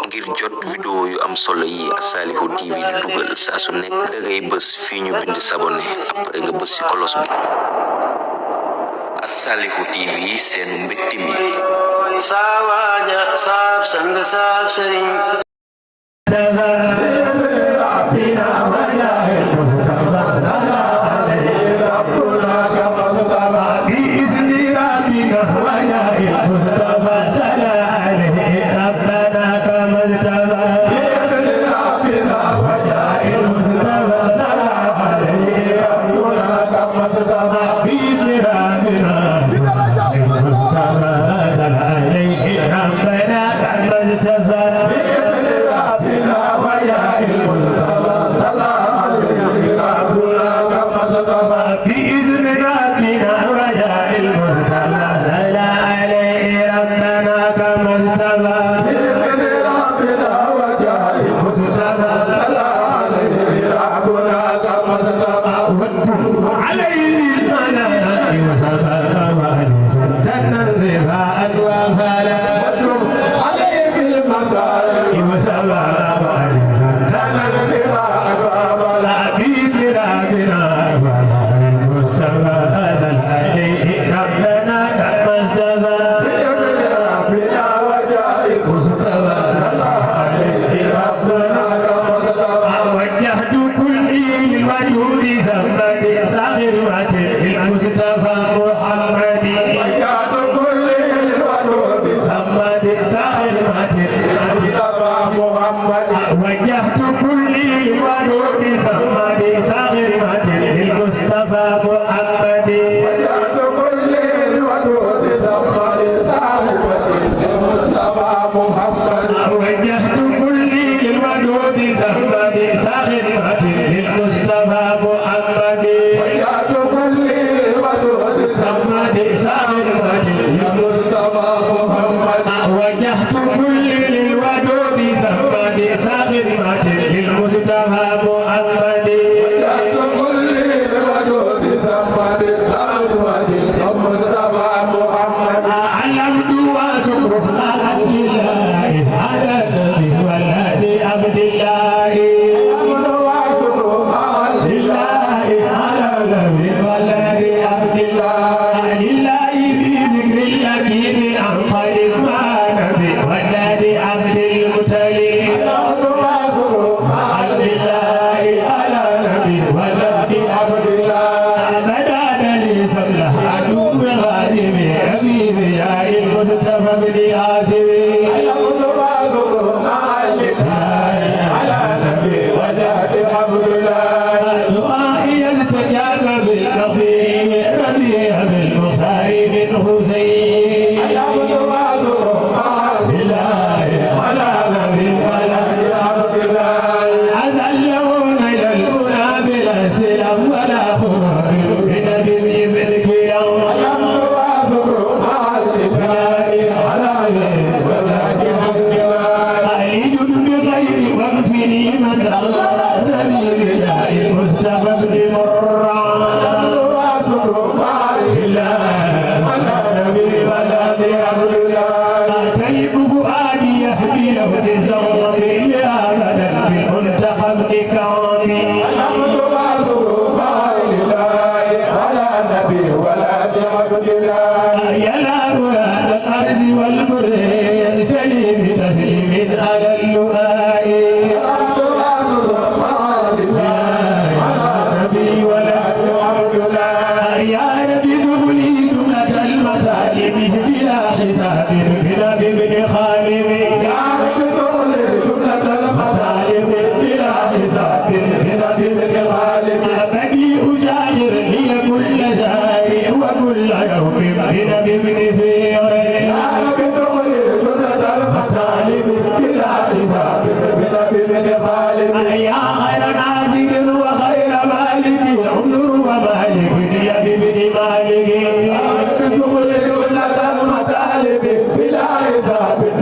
ngir jot vidéo yu am solo yi Salihu TV di dugal saa su nekk da ngay bës fii ñu bind s'abonné après nga bës ci kolos bi. Salihu TV seen mbégte mi. بلا حساب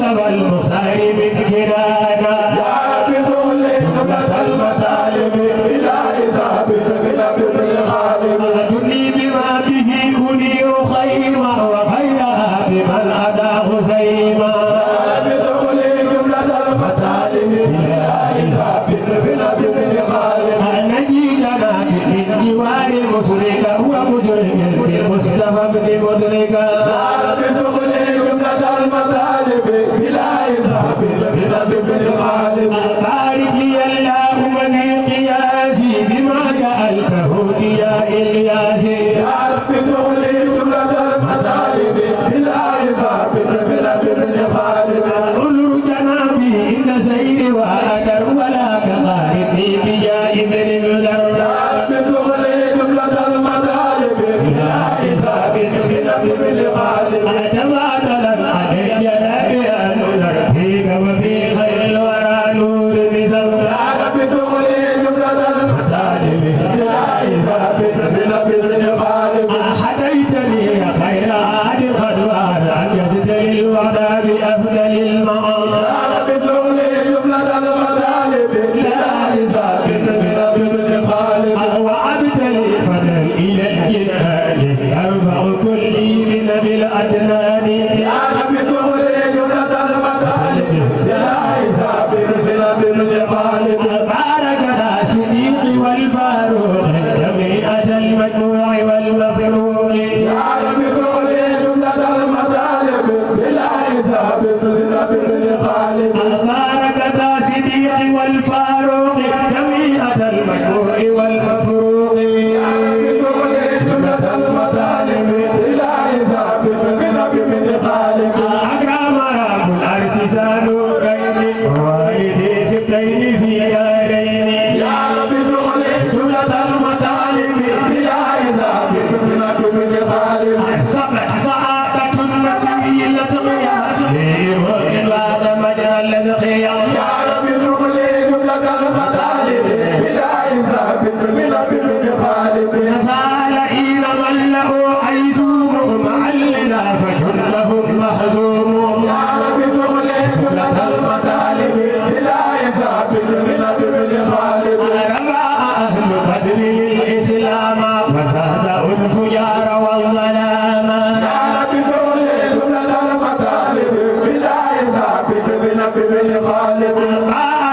المصطفى المختار من كنانا يا رب زغلي جملة المطالب إلى حساب الغلب بالغالب أدني بما به أنير خيما وخيرها بمن أداه زيما يا رب زغلي جملة المطالب إلى حساب الغلب بالغالب نجيتنا من جوار مشركا ومشركا بالمصطفى بن مدركا يا رب زغلي جملة المطالب بلا حساب الغلب بالغالب بارك لي اللهم في قياسي بما جعلته يا إلياس يا رب زغلي جملة المطالب بلا حساب الغلب بالغالب انظر جنابي إن زيري وأدر ولا كقاربي بجاء ابن مذر يا رب زغلي جملة المطالب بلا حساب الغلب بالغالب تبادلا علي جلالي أنذر فيك وفي خير الورى نور بزور يا رب زغلي جملة المطالب بلا حساب الغلب بالغالب حديتني خير عاد قد وعد أنجزت للوعد بأفضل المعاد يا رب زغلي جملة المطالب بلا حساب الغلب بالغالب وعدتني فضلا إلى الجنان يرفع كلي من بالأدنان يا رب زغلي جملة المطالب بلا حساب الغلب بالغالب بارك ذا صديق والفاروق جميعة المجموع والمفروق يا رب زغلي جملة المطالب بلا حساب الغلب بالغالب بارك ذا صديق والفاروق جميعة المجموع والمفروق يا رب زغلي جملة المطالب بلا حساب الغلب بالغالب أكرم رب العرش سانورين ووالدي سبتين في دارين يا رب زغلي جملة المطالب بلا حساب الغلب بالغالب سبت سعادة النبي الأتقياء لإبراهيم بعد مجال الخيام يا رب زغلي جملة المطالب بلا حساب الغلب بالغالب نفال إلى من له عيزوم مع اللذا فجلهم محزوم يا رب زغلي جملة المطالب بلا حساب الغلب بالغالب رفع أهل بدر للإسلام وزاد الفجار والظلام يا رب زغلي جملة المطالب بلا حساب الغلب بالغالب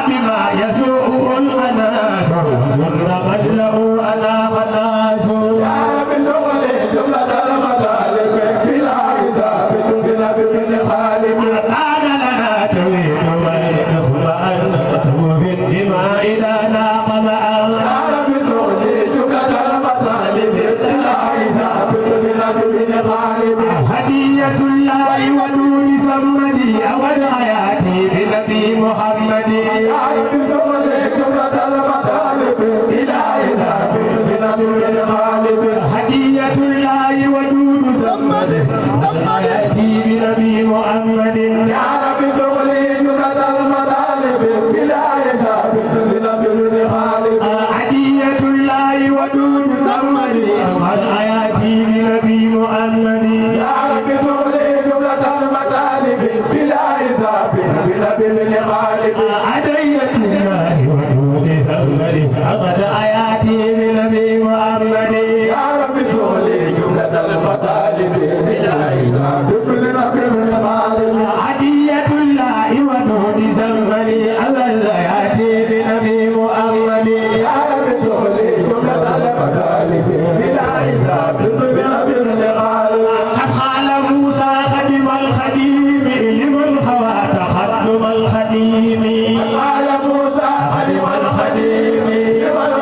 بما يسوء الأناس وزر من له أنا خناس يا رب زغلي جملة المطالب بلا حساب الغلب بالغالب كان لنا توحيد والإخوان وسوء الدماء إذا ناق معا يا رب زغلي جملة المطالب بلا حساب الغلب بالغالب هدية الله ودود سمدي أود حياتي بنبي محمد يا رب زغلي جملة المطالب بلا حساب الغلب بالغالب هدية الله ودود سمدي أود حياتي بنبي محمد يا رب زغلي جملة المطالب بلا حساب الغلب بالغالب هدية الله ودود سمدي أود حياتي بنبي محمد يا رب زغلي جملة المطالب بلا حساب الغلب بالغالب هدية الله ودود سمدي أود حياتي بنبي محمد يا رب زغلي جملة المطالب بلا حساب الغلب بالغالب هدية الله ودود سمدي أود حياتي بنبي محمد يا رب زغلي جملة المطالب بلا حساب الغلب بالغالب قد قال موسى خدم الخديم لمن هوى تخدم الخديم قال موسى خدم الخديم لمن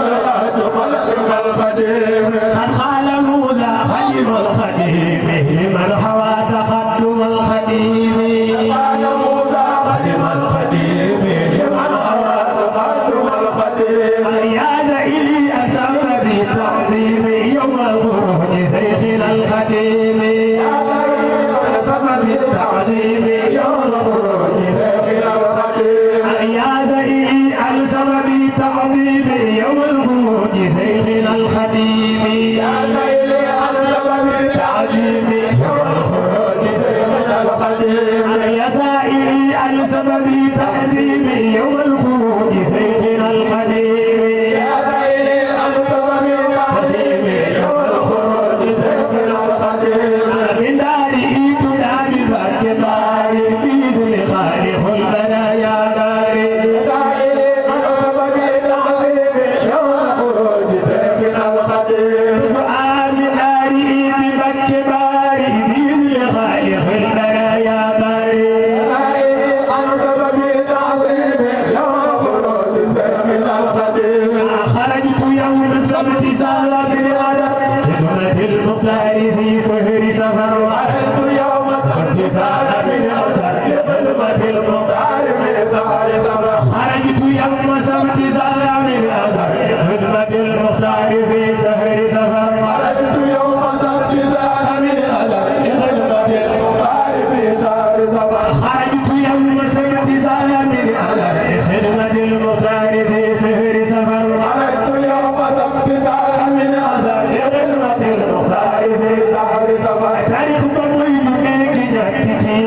سهر من أوزار لخدمة المختار في سهر سفر خرجت يوم سبت سهر من أوزار لخدمة المختار في سهر سفر خرجت يوم سبت سهر من أوزار لخدمة المختار في سهر سفر خرجت يوم سبت سهر من أوزار لخدمة المختار في سهر سفر خرجت يوم سبت سهر من أوزار لخدمة المختار في سهر سفر تاريخ بطوي بك جاتي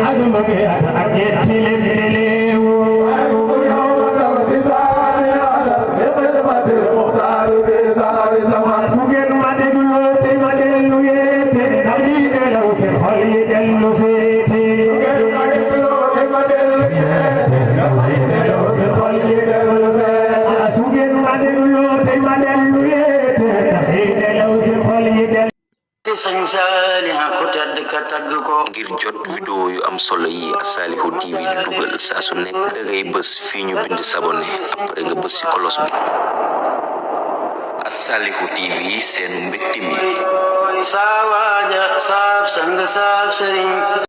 أدمك أجت لمليو يوم سبت سهر من أوزار لخدمة المختار في سهر سفر سجن ما تقولوا ما تقولوا يتي نبي لو في خلي جلو سيتي ما تقولوا ما تقولوا يتي نبي لو في خلي جلو سيتي سجن ما تقولوا ما تقولوا يتي نبي لو في خلي جلو Sëñ Saalihu ku tedd ka tagg ko ngir jot vidéo yu am solo yi Salihu TV di dugal saa su nekk da ngay bës fii ñu bind s'abonné après nga bës ci kolos bi Salihu TV seen mbégte mi saa waaja saab sang saab sëriñ